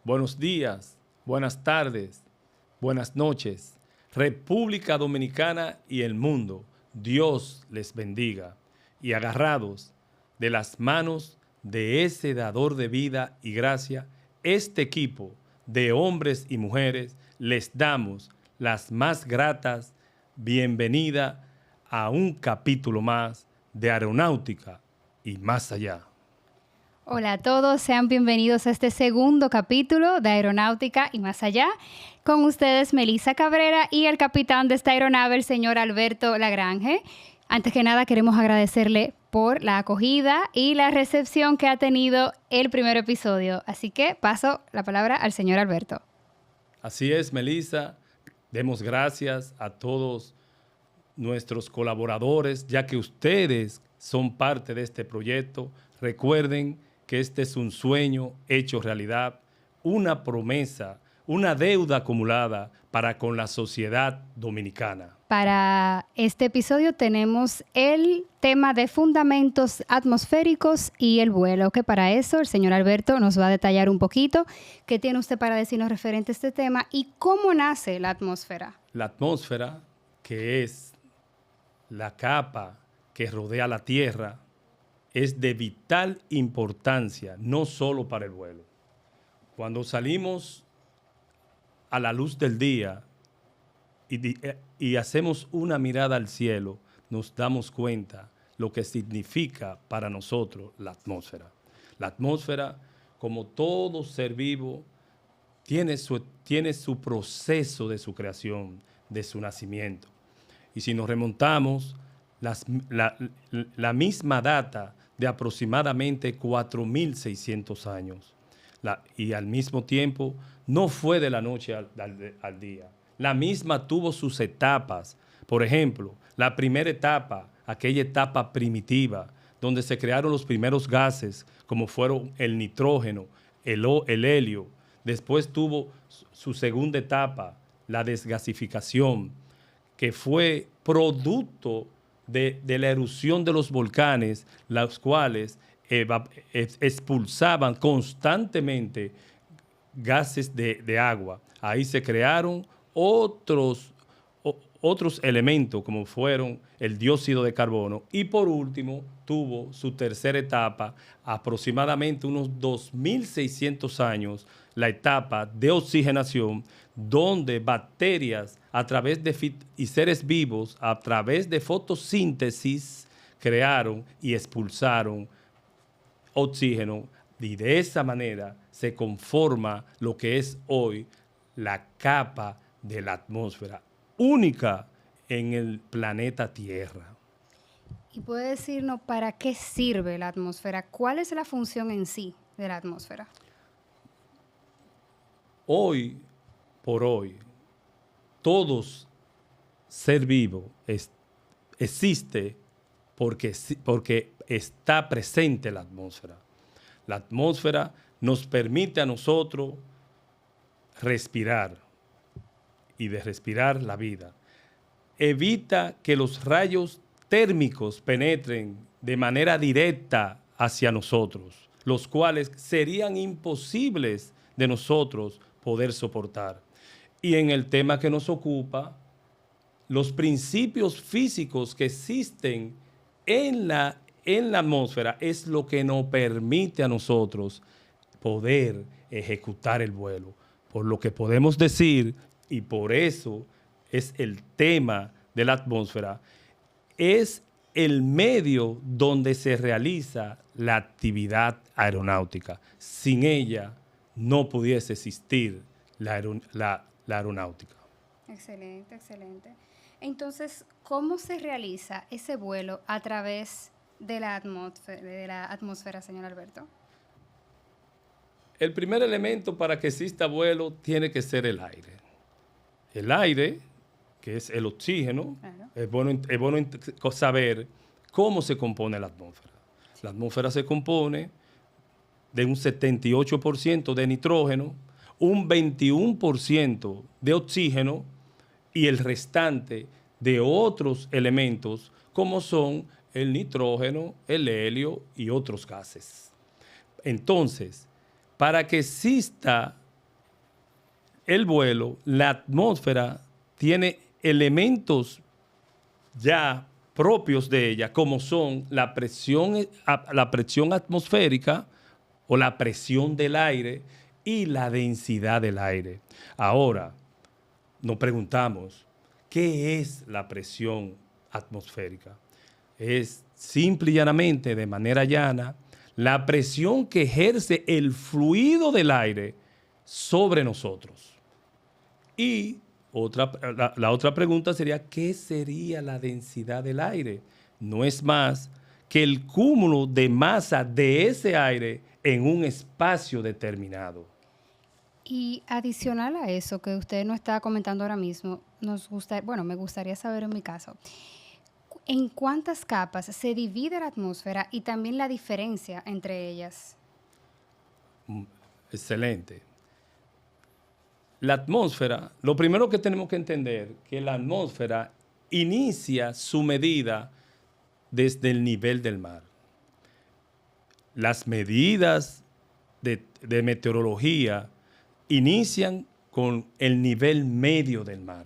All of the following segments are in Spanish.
buenos días, buenas tardes, buenas noches. República Dominicana y el mundo, Dios les bendiga. Y agarrados de las manos de ese dador de vida y gracia, este equipo de hombres y mujeres les damos las más gratas bienvenida a un capítulo más de Aeronáutica y más allá. Hola a todos, sean bienvenidos a este segundo capítulo de Aeronáutica y más allá. Con ustedes Melissa Cabrera y el capitán de esta aeronave, el señor Alberto Lagrange. Antes que nada queremos agradecerle por la acogida y la recepción que ha tenido el primer episodio. Así que paso la palabra al señor Alberto. Así es, Melissa. Demos gracias a todos nuestros colaboradores, ya que ustedes son parte de este proyecto. Recuerden que este es un sueño hecho realidad, una promesa, una deuda acumulada para con la sociedad dominicana. Para este episodio tenemos el tema de fundamentos atmosféricos y el vuelo, que para eso el señor Alberto nos va a detallar un poquito qué tiene usted para decirnos referente a este tema y cómo nace la atmósfera. La atmósfera, que es la capa que rodea la Tierra, es de vital importancia, no solo para el vuelo. Cuando salimos a la luz del día y hacemos una mirada al cielo, nos damos cuenta lo que significa para nosotros la atmósfera. La atmósfera, como todo ser vivo, tiene su proceso de su creación, de su nacimiento. Y si nos remontamos, la misma data de aproximadamente 4.600 años. Y al mismo tiempo, no fue de la noche al día. La misma tuvo sus etapas. Por ejemplo, la primera etapa, aquella etapa primitiva, donde se crearon los primeros gases, como fueron el nitrógeno, el helio. Después tuvo su segunda etapa, la desgasificación, que fue producto de la erupción de los volcanes, los cuales expulsaban constantemente gases de agua. Ahí se crearon otros elementos, como fueron el dióxido de carbono. Y por último, tuvo su tercera etapa, aproximadamente unos 2.600 años, la etapa de oxigenación, donde bacterias y seres vivos a través de fotosíntesis crearon y expulsaron oxígeno, y de esa manera se conforma lo que es hoy la capa de la atmósfera, única en el planeta Tierra. ¿Y puede decirnos para qué sirve la atmósfera? ¿Cuál es la función en sí de la atmósfera? Hoy por hoy, todos ser vivo existe porque está presente la atmósfera. La atmósfera nos permite a nosotros respirar y de respirar la vida. Evita que los rayos térmicos penetren de manera directa hacia nosotros, los cuales serían imposibles de nosotros poder soportar. Y en el tema que nos ocupa, los principios físicos que existen en la atmósfera es lo que nos permite a nosotros poder ejecutar el vuelo. Por lo que podemos decir, y por eso es el tema de la atmósfera, es el medio donde se realiza la actividad aeronáutica. Sin ella no pudiese existir la aeronáutica. Excelente, excelente. Entonces, ¿cómo se realiza ese vuelo a través de la atmósfera, señor Alberto? El primer elemento para que exista vuelo tiene que ser el aire. El aire, que es el oxígeno, claro. Es bueno saber cómo se compone la atmósfera. La atmósfera se compone de un 78% de nitrógeno, un 21% de oxígeno y el restante de otros elementos como son el nitrógeno, el helio y otros gases. Entonces, para que exista el vuelo, la atmósfera tiene elementos ya propios de ella, como son la presión atmosférica o la presión del aire y la densidad del aire. Ahora, nos preguntamos, ¿qué es la presión atmosférica? Es simple y llanamente, de manera llana, la presión que ejerce el fluido del aire sobre nosotros. Y la otra pregunta sería, ¿qué sería la densidad del aire? No es más que el cúmulo de masa de ese aire en un espacio determinado. Y adicional a eso que usted nos está comentando ahora mismo, me gustaría saber en mi caso, ¿en cuántas capas se divide la atmósfera y también la diferencia entre ellas? Excelente. La atmósfera, lo primero que tenemos que entender que la atmósfera inicia su medida desde el nivel del mar. Las medidas de meteorología inician con el nivel medio del mar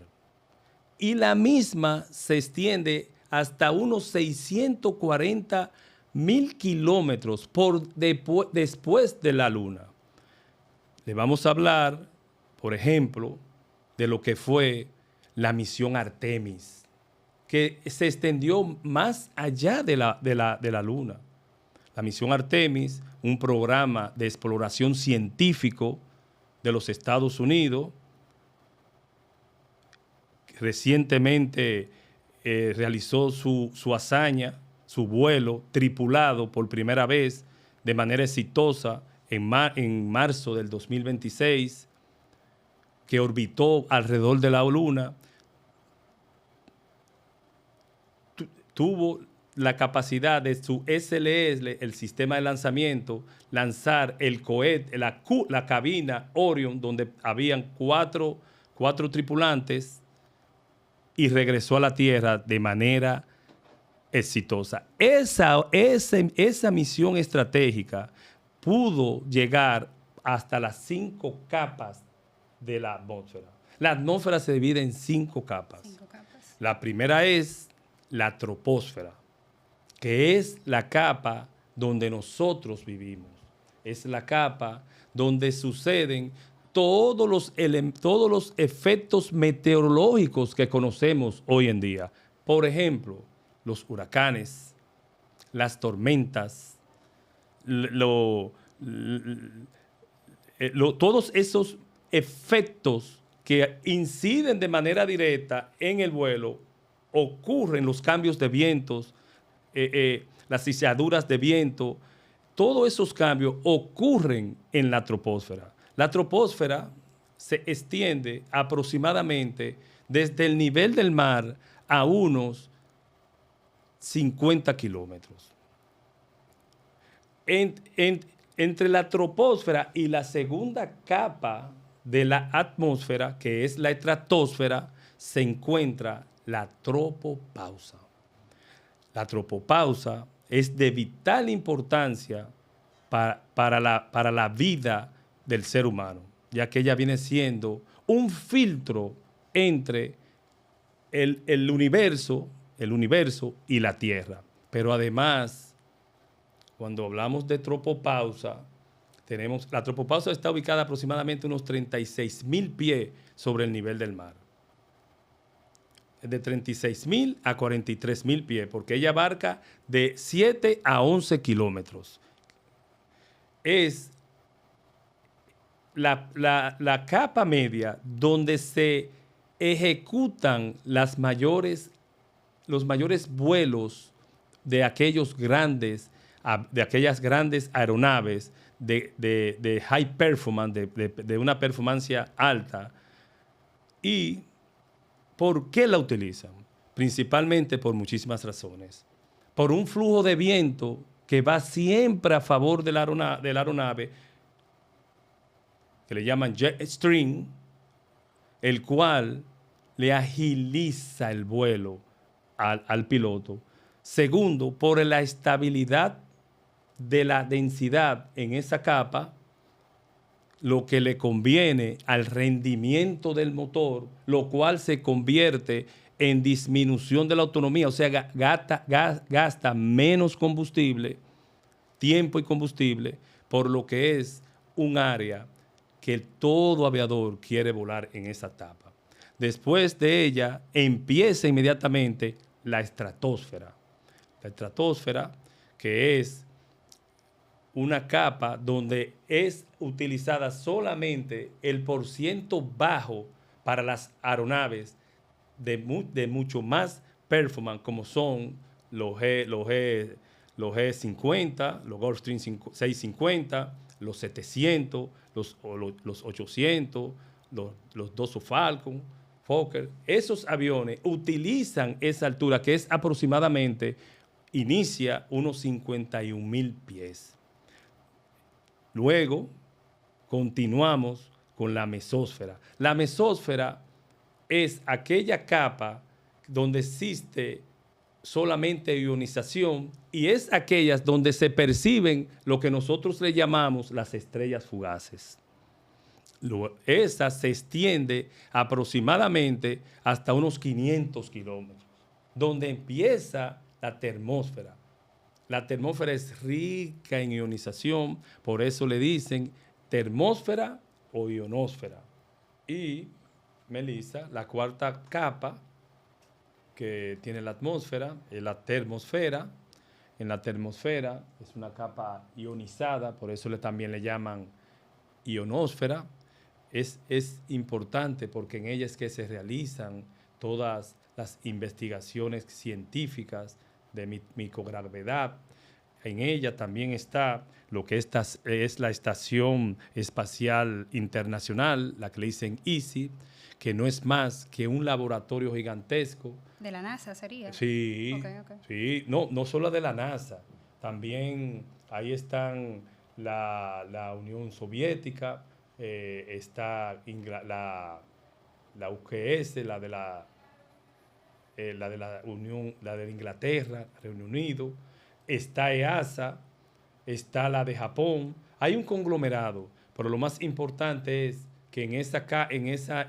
y la misma se extiende hasta unos 640,000 kilómetros después de la Luna. Le vamos a hablar, por ejemplo, de lo que fue la misión Artemis, que se extendió más allá de la Luna. La misión Artemis, un programa de exploración científico de los Estados Unidos, recientemente realizó su hazaña, su vuelo tripulado por primera vez de manera exitosa en marzo del 2026, que orbitó alrededor de la Luna. Tuvo la capacidad de su SLS, el sistema de lanzamiento, lanzar el cohete, la cabina Orion, donde habían cuatro tripulantes, y regresó a la Tierra de manera exitosa. Esa misión estratégica pudo llegar hasta las 5 capas de la atmósfera. La atmósfera se divide en 5 capas. 5 capas. La primera es la troposfera, que es la capa donde nosotros vivimos. Es la capa donde suceden todos los efectos meteorológicos que conocemos hoy en día. Por ejemplo, los huracanes, las tormentas, todos esos efectos que inciden de manera directa en el vuelo, ocurren los cambios de vientos, las cizaduras de viento, todos esos cambios ocurren en la troposfera. La troposfera se extiende aproximadamente desde el nivel del mar a unos 50 kilómetros. Entre la troposfera y la segunda capa de la atmósfera, que es la estratosfera, se encuentra la tropopausa. La tropopausa es de vital importancia para la vida del ser humano, ya que ella viene siendo un filtro entre el universo y la Tierra. Pero además, cuando hablamos de tropopausa, la tropopausa está ubicada aproximadamente unos 36,000 pies sobre el nivel del mar. De 36,000 a 43,000 pies, porque ella abarca de 7 a 11 kilómetros. Es la capa media donde se ejecutan los mayores vuelos de aquellas grandes aeronaves de high performance, de una performance alta. ¿Y por qué la utilizan? Principalmente por muchísimas razones. Por un flujo de viento que va siempre a favor de la aeronave, que le llaman jet stream, el cual le agiliza el vuelo al piloto. Segundo, por la estabilidad de la densidad en esa capa, lo que le conviene al rendimiento del motor, lo cual se convierte en disminución de la autonomía, o sea, gasta menos combustible, tiempo y combustible, por lo que es un área que todo aviador quiere volar en esa etapa. Después de ella empieza inmediatamente la estratosfera. La estratosfera, que es una capa donde es utilizada solamente el porciento bajo para las aeronaves de mucho más performance, como son los G50, los Gulfstream 650, los 700, los 800, los Dassault Falcon, Fokker. Esos aviones utilizan esa altura, que es aproximadamente, inicia unos 51,000 pies. Luego continuamos con la mesósfera. La mesósfera es aquella capa donde existe solamente ionización y es aquellas donde se perciben lo que nosotros le llamamos las estrellas fugaces. Esa se extiende aproximadamente hasta unos 500 kilómetros, donde empieza la termósfera. La termósfera es rica en ionización, por eso le dicen termósfera o ionosfera. Y, Melissa, la cuarta capa que tiene la atmósfera es la termosfera. En la termosfera es una capa ionizada, por eso también le llaman ionosfera. Es importante porque en ella es que se realizan todas las investigaciones científicas de microgravedad. En ella también está lo que es la Estación Espacial Internacional, la que le dicen ESA, que no es más que un laboratorio gigantesco. ¿De la NASA sería? Sí, okay. Sí, no solo de la NASA, también ahí están la Unión Soviética, está la UGS, la de la Unión, la de Inglaterra, Reino Unido, está EASA, está la de Japón. Hay un conglomerado, pero lo más importante es que en esa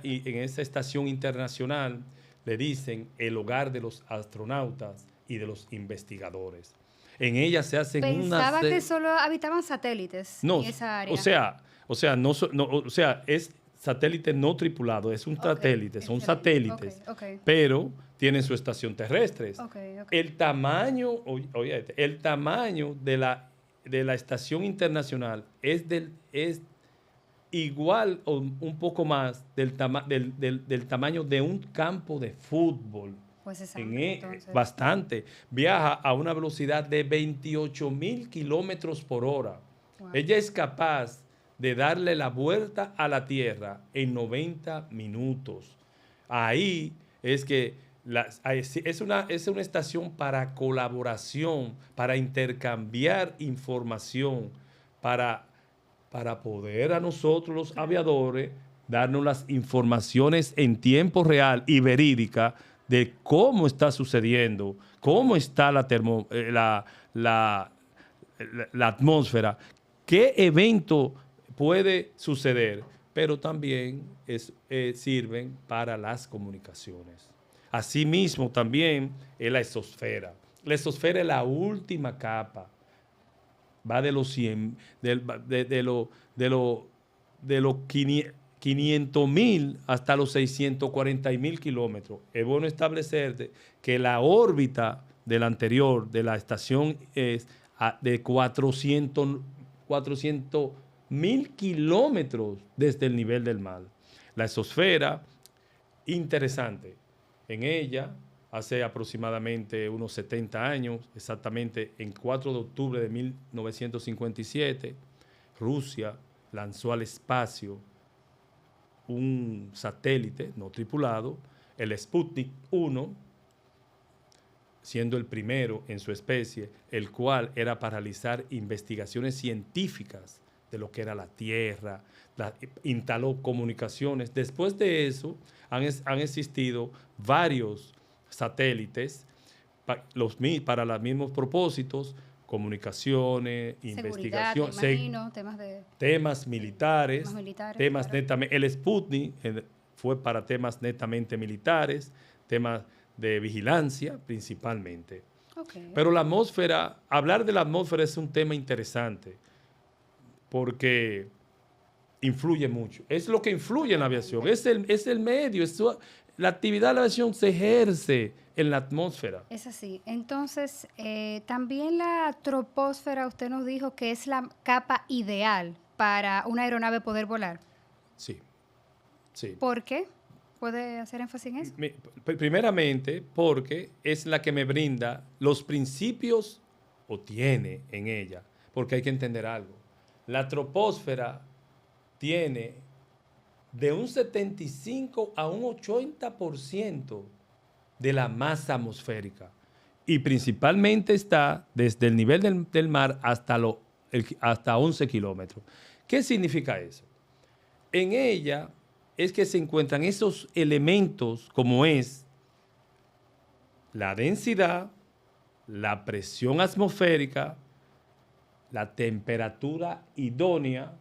estación internacional le dicen el hogar de los astronautas y de los investigadores. En ella se hacen Pensaba que solo habitaban satélites en esa área. O sea, es satélite no tripulado, es un satélite, son satélites, pero tienen su estación terrestre. El tamaño, el tamaño de la estación internacional es igual o un poco más del tamaño de un campo de fútbol. Pues es bastante. Viaja a una velocidad de 28,000 kilómetros por hora. Wow. Ella es capaz de darle la vuelta a la Tierra en 90 minutos. Ahí es que es una estación para colaboración, para intercambiar información, para poder a nosotros los aviadores darnos las informaciones en tiempo real y verídica de cómo está sucediendo, cómo está la atmósfera, qué evento puede suceder, pero también sirven para las comunicaciones. Asimismo, también es la exosfera. La exosfera es la última capa. Va de los 500,000 hasta los 640,000 kilómetros. Es bueno establecerte que la órbita del anterior, de la estación, es de 400,000 kilómetros desde el nivel del mar. La exosfera, interesante. En ella, hace aproximadamente unos 70 años, exactamente en 4 de octubre de 1957, Rusia lanzó al espacio un satélite no tripulado, el Sputnik 1, siendo el primero en su especie, el cual era para realizar investigaciones científicas de lo que era la Tierra, instaló comunicaciones. Después de eso, han existido varios satélites para los mismos propósitos, comunicaciones, Seguridad, investigación, me imagino, temas militares, temas claro. netamente. El Sputnik fue para temas netamente militares, temas de vigilancia principalmente. Okay. Pero la atmósfera, hablar de la atmósfera es un tema interesante porque influye mucho. Es lo que influye en la aviación, es el medio, la actividad de la aviación se ejerce en la atmósfera. Es así. Entonces, también la troposfera, usted nos dijo que es la capa ideal para una aeronave poder volar. Sí, sí. ¿Por qué? ¿Puede hacer énfasis en eso? Primeramente, porque es la que me brinda los principios, o tiene en ella, porque hay que entender algo. La troposfera tiene de un 75 a un 80% de la masa atmosférica y principalmente está desde el nivel del mar hasta 11 kilómetros. ¿Qué significa eso? En ella es que se encuentran esos elementos como es la densidad, la presión atmosférica, la temperatura idónea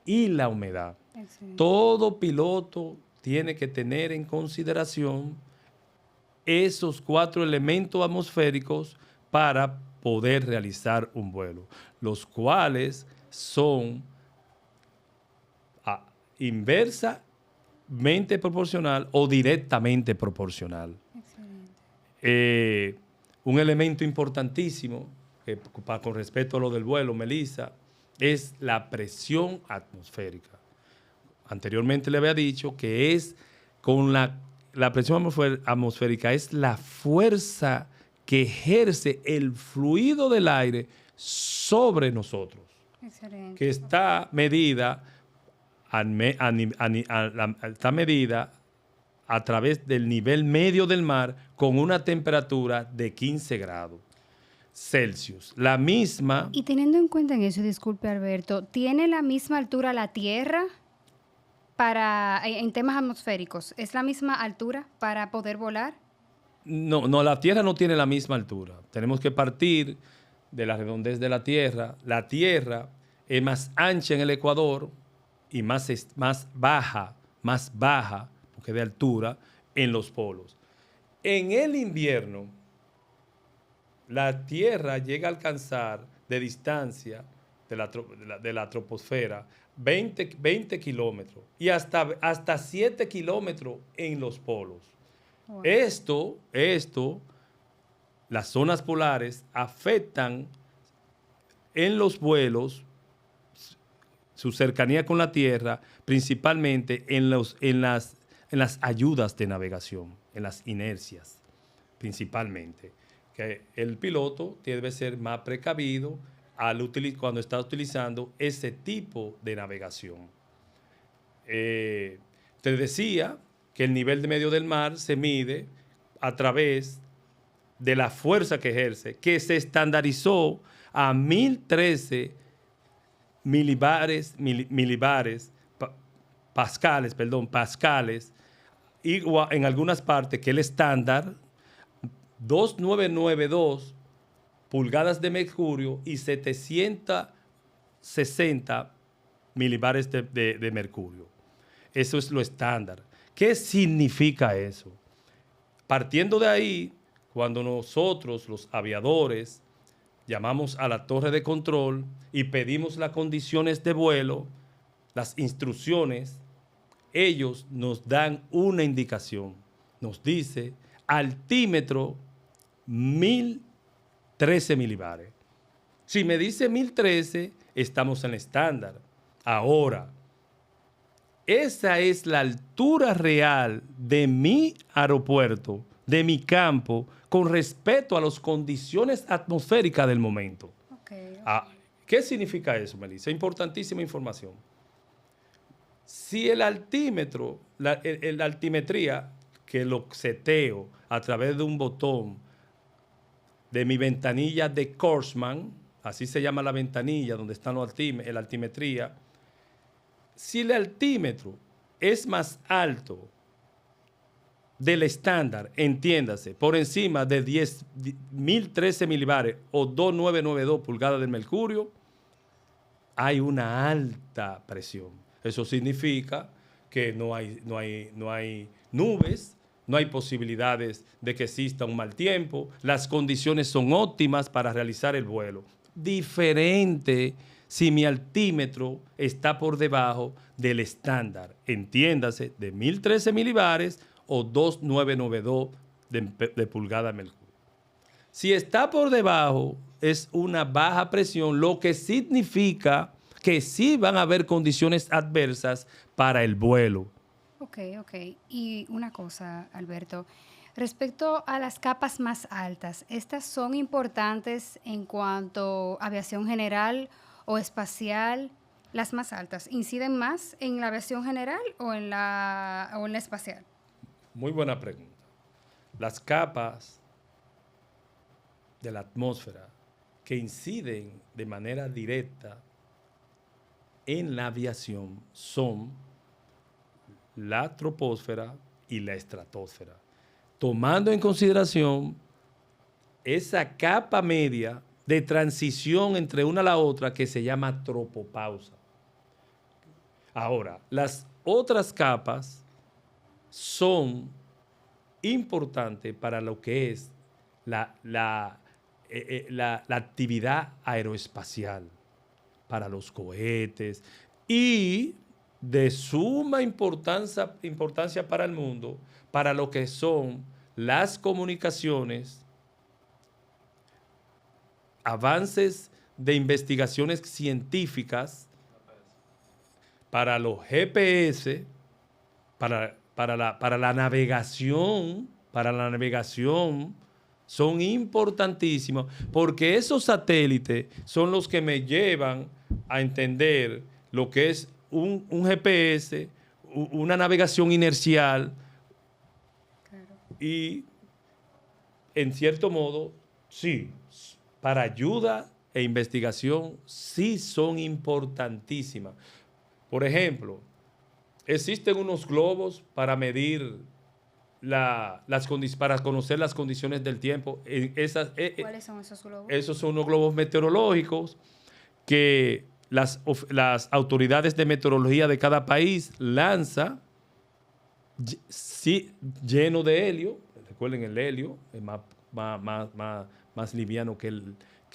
y la humedad. Excelente. Todo piloto tiene que tener en consideración esos 4 elementos atmosféricos para poder realizar un vuelo, los cuales son inversamente proporcional o directamente proporcional. Un elemento importantísimo, con respecto a lo del vuelo, Melissa, es la presión atmosférica. Anteriormente le había dicho que es con la presión atmosférica es la fuerza que ejerce el fluido del aire sobre nosotros. Excelente. Que está medida está medida a través del nivel medio del mar con una temperatura de 15 grados Celsius. La misma... Y teniendo en cuenta en eso, disculpe Alberto, ¿tiene la misma altura la Tierra en temas atmosféricos? ¿Es la misma altura para poder volar? No, la Tierra no tiene la misma altura. Tenemos que partir de la redondez de la Tierra. La Tierra es más ancha en el Ecuador y más baja, porque de altura, en los polos. En el invierno, la Tierra llega a alcanzar de distancia de la troposfera 20 kilómetros y hasta 7 kilómetros en los polos. Wow. Esto, las zonas polares afectan en los vuelos su cercanía con la Tierra, principalmente en las ayudas de navegación, en las inercias, principalmente. Que el piloto debe ser más precavido cuando está utilizando ese tipo de navegación. Te decía que el nivel de medio del mar se mide a través de la fuerza que ejerce, que se estandarizó a 1013 pascales, y en algunas partes que el estándar 2992 pulgadas de mercurio y 760 milibares de mercurio. Eso es lo estándar. ¿Qué significa eso? Partiendo de ahí, cuando nosotros, los aviadores, llamamos a la torre de control y pedimos las condiciones de vuelo, las instrucciones, ellos nos dan una indicación. Nos dice altímetro 1013 milibares. Si me dice 1013, estamos en el estándar. Ahora, esa es la altura real de mi aeropuerto, de mi campo, con respecto a las condiciones atmosféricas del momento. Okay. ¿Qué significa eso, Melissa? Importantísima información. Si el altímetro, la altimetría, que lo seteo a través de un botón de mi ventanilla de Kurzmann, así se llama la ventanilla donde está la altimetría, si el altímetro es más alto del estándar, entiéndase, por encima de 10.013 milibares o 2,992 pulgadas de mercurio, hay una alta presión. Eso significa que no hay nubes, no hay posibilidades de que exista un mal tiempo, las condiciones son óptimas para realizar el vuelo. Diferente si mi altímetro está por debajo del estándar, entiéndase, de 1.013 milibares o 2,992 de pulgada de mercurio. Si está por debajo, es una baja presión, lo que significa que sí van a haber condiciones adversas para el vuelo. Ok. Y una cosa, Alberto, respecto a las capas más altas, ¿estas son importantes en cuanto a aviación general o espacial? Las más altas, ¿inciden más en la aviación general o en la espacial? Muy buena pregunta. Las capas de la atmósfera que inciden de manera directa en la aviación son la troposfera y la estratosfera, tomando en consideración esa capa media de transición entre una a la otra que se llama tropopausa. Ahora, las otras capas son importantes para lo que es la actividad aeroespacial, para los cohetes y de suma importancia para el mundo, para lo que son las comunicaciones, avances de investigaciones científicas, para los GPS, para la navegación, son importantísimos, porque esos satélites son los que me llevan a entender lo que es un GPS, una navegación inercial. Claro. Y, en cierto modo, sí, para ayuda e investigación, sí son importantísimas. Por ejemplo, existen unos globos para medir para conocer las condiciones del tiempo. ¿Cuáles son esos globos? Esos son unos globos meteorológicos que las autoridades de meteorología de cada país lanzan, sí, lleno de helio. Recuerden, el helio es más liviano que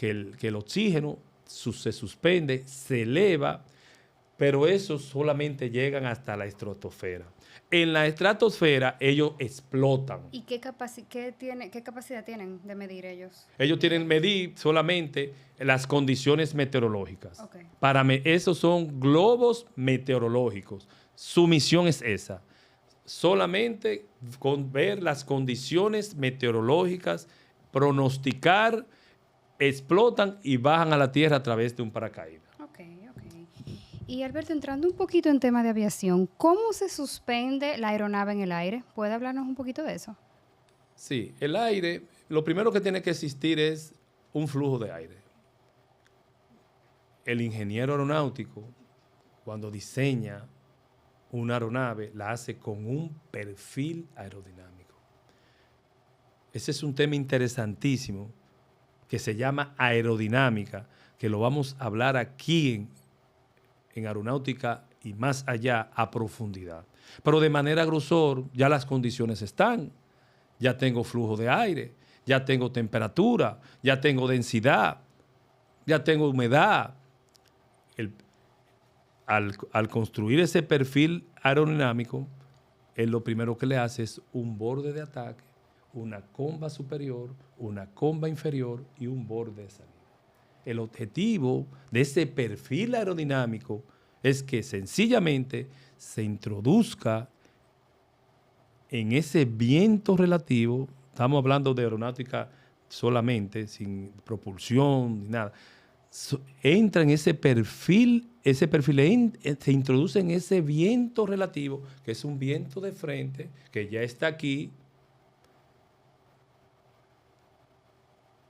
el oxígeno, se suspende, se eleva, pero esos solamente llegan hasta la estratosfera. En la estratosfera ellos explotan. ¿Y qué capacidad tienen de medir ellos? Ellos tienen que medir solamente las condiciones meteorológicas. Okay. Esos son globos meteorológicos. Su misión es esa. Solamente con ver las condiciones meteorológicas, pronosticar, explotan y bajan a la Tierra a través de un paracaídas. Y Alberto, entrando un poquito en tema de aviación, ¿cómo se suspende la aeronave en el aire? ¿Puede hablarnos un poquito de eso? Sí, el aire, lo primero que tiene que existir es un flujo de aire. El ingeniero aeronáutico, cuando diseña una aeronave, la hace con un perfil aerodinámico. Ese es un tema interesantísimo que se llama aerodinámica, que lo vamos a hablar aquí en aeronáutica y más allá a profundidad. Pero de manera grosor, ya las condiciones están. Ya tengo flujo de aire, ya tengo temperatura, ya tengo densidad, ya tengo humedad. Al construir ese perfil aerodinámico, él lo primero que le hace es un borde de ataque, una comba superior, una comba inferior y un borde de salida. El objetivo de ese perfil aerodinámico es que sencillamente se introduzca en ese viento relativo. Estamos hablando de aeronáutica solamente, sin propulsión ni nada. Entra en ese perfil se introduce en ese viento relativo, que es un viento de frente, que ya está aquí.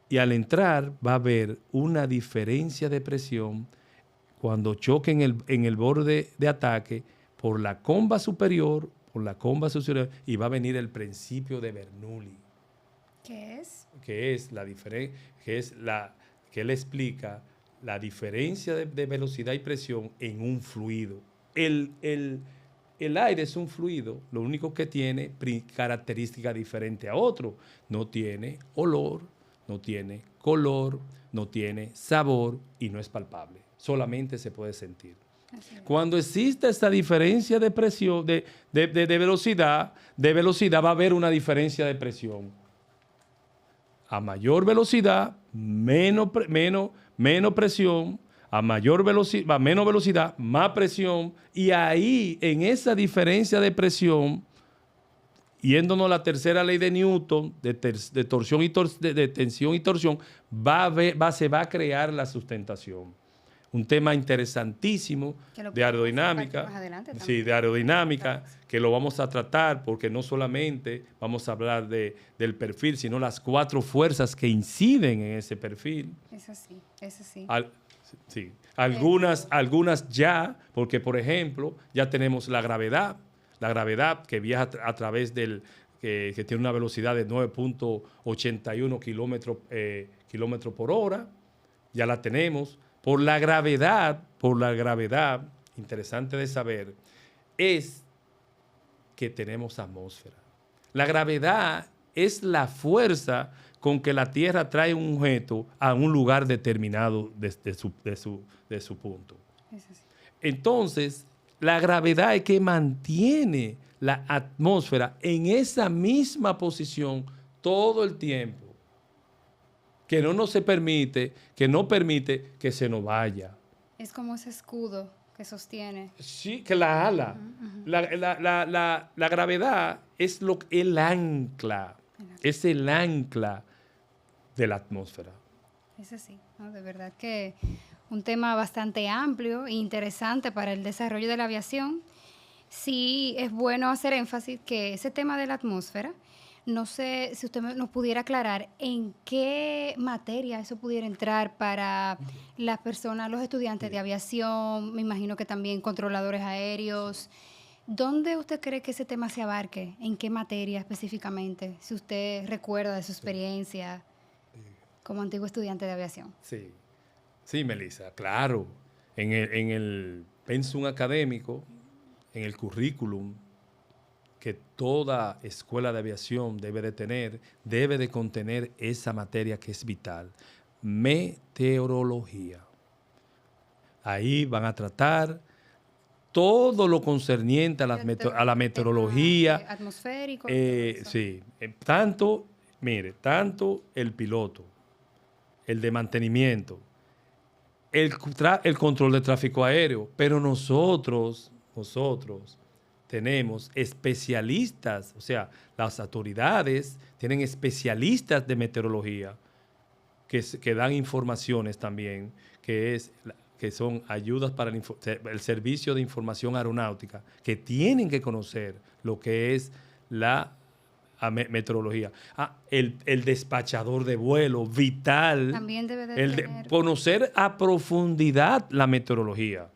Y al entrar va a haber una diferencia de presión cuando choque en el borde de ataque por la comba superior por la comba socioeconómica, y va a venir el principio de Bernoulli. ¿Qué es? Que es la diferencia, que él explica la diferencia de velocidad y presión en un fluido. El aire es un fluido, lo único que tiene características diferentes a otro. No tiene olor, no tiene color, no tiene sabor y no es palpable. Solamente se puede sentir. Cuando existe esta diferencia de presión, de velocidad va a haber una diferencia de presión. A mayor velocidad, menos presión. A mayor velocidad, menos velocidad, más presión. Y ahí, en esa diferencia de presión, yéndonos a la tercera ley de Newton, de tensión y torsión, se va a crear la sustentación. Un tema interesantísimo de aerodinámica, de aerodinámica, que lo vamos a tratar porque no solamente vamos a hablar del perfil, sino las 4 fuerzas que inciden en ese perfil. Eso sí. Sí. Algunas ya, porque por ejemplo, ya tenemos la gravedad que viaja a través que tiene una velocidad de 9.81 kilómetros por hora, ya la tenemos. Por la gravedad, interesante de saber, es que tenemos atmósfera. La gravedad es la fuerza con que la Tierra trae un objeto a un lugar determinado de su punto. Entonces, la gravedad es que mantiene la atmósfera en esa misma posición todo el tiempo, que no permite que se nos vaya. Es como ese escudo que sostiene. Sí, que la ala. La gravedad es el ancla. Es el ancla de la atmósfera. Ese sí, ¿no? De verdad que un tema bastante amplio e interesante para el desarrollo de la aviación. Sí, es bueno hacer énfasis que ese tema de la atmósfera, no sé si usted nos pudiera aclarar en qué materia eso pudiera entrar para las personas, los estudiantes de aviación, me imagino que también controladores aéreos. ¿Dónde usted cree que ese tema se abarque? ¿En qué materia específicamente? Si usted recuerda de su experiencia como antiguo estudiante de aviación. Sí, Melissa, claro. En el pensum académico, en el currículum que toda escuela de aviación debe de contener esa materia que es vital, meteorología. Ahí van a tratar todo lo concerniente a la meteorología. Atmosférico. Sí, tanto el piloto, el de mantenimiento, el control de tráfico aéreo, pero nosotros tenemos especialistas, o sea, las autoridades tienen especialistas de meteorología que dan informaciones también, que son ayudas para el servicio de información aeronáutica, que tienen que conocer lo que es la meteorología. El despachador de vuelo, vital. También debe de conocer a profundidad la meteorología.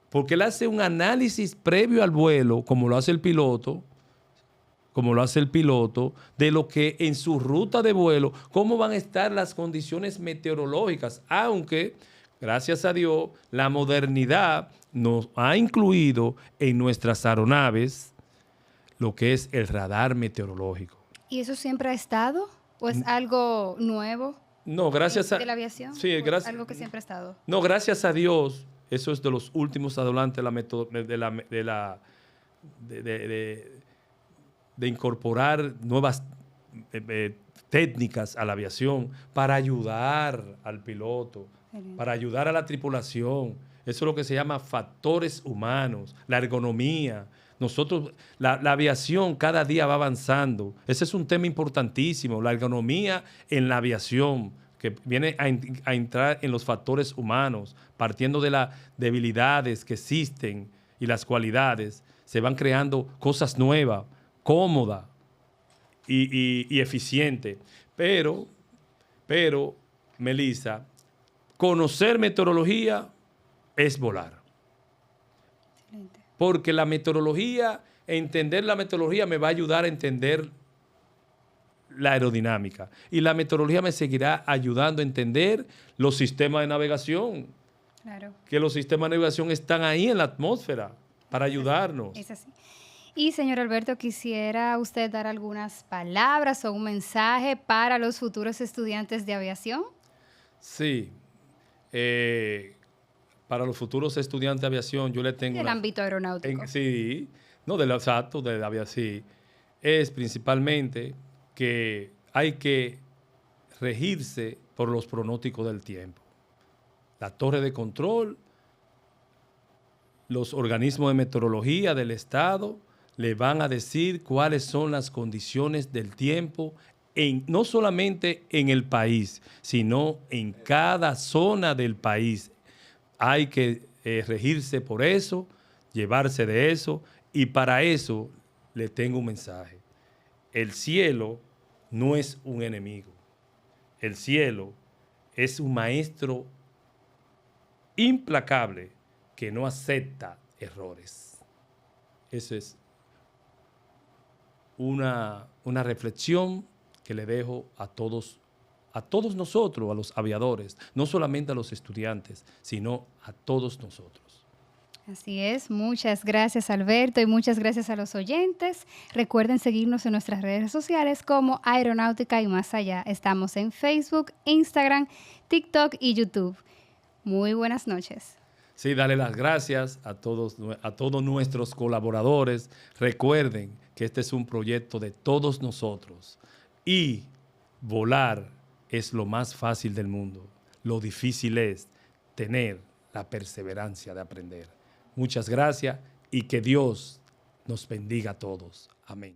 Porque él hace un análisis previo al vuelo, como lo hace el piloto, de lo que en su ruta de vuelo, cómo van a estar las condiciones meteorológicas, aunque, gracias a Dios, la modernidad nos ha incluido en nuestras aeronaves lo que es el radar meteorológico. ¿Y eso siempre ha estado? ¿O es algo nuevo? No, gracias a... ¿De la aviación? Sí, gracias. ¿Algo que siempre ha estado? No, gracias a Dios. Eso es de los últimos adelantos de incorporar nuevas técnicas a la aviación para ayudar al piloto, para ayudar a la tripulación. Eso es lo que se llama factores humanos, la ergonomía. Nosotros, la aviación cada día va avanzando. Ese es un tema importantísimo, la ergonomía en la aviación, que viene a entrar en los factores humanos, partiendo de las debilidades que existen y las cualidades, se van creando cosas nuevas, cómodas y eficientes. Pero, Melissa, conocer meteorología es volar. Excelente. porque la meteorología, entender la meteorología me va a ayudar a entender la aerodinámica. Y la meteorología me seguirá ayudando a entender los sistemas de navegación. Claro. Que los sistemas de navegación están ahí en la atmósfera para ayudarnos. Es así. Y señor Alberto, quisiera usted dar algunas palabras o un mensaje para los futuros estudiantes de aviación. Sí. Para los futuros estudiantes de aviación, yo le tengo... Del ámbito aeronáutico. Sí. No, exacto, de la aviación. Es principalmente que hay que regirse por los pronósticos del tiempo. La torre de control, los organismos de meteorología del Estado le van a decir cuáles son las condiciones del tiempo, no solamente en el país, sino en cada zona del país. Hay que regirse por eso, llevarse de eso, y para eso le tengo un mensaje. El cielo no es un enemigo. El cielo es un maestro implacable que no acepta errores. Eso es una reflexión que le dejo a todos nosotros, a los aviadores, no solamente a los estudiantes, sino a todos nosotros. Así es, muchas gracias Alberto y muchas gracias a los oyentes. Recuerden seguirnos en nuestras redes sociales como Aeronáutica y Más Allá. Estamos en Facebook, Instagram, TikTok y YouTube. Muy buenas noches. Sí, darle las gracias a todos nuestros colaboradores. Recuerden que este es un proyecto de todos nosotros y volar es lo más fácil del mundo. Lo difícil es tener la perseverancia de aprender. Muchas gracias y que Dios nos bendiga a todos. Amén.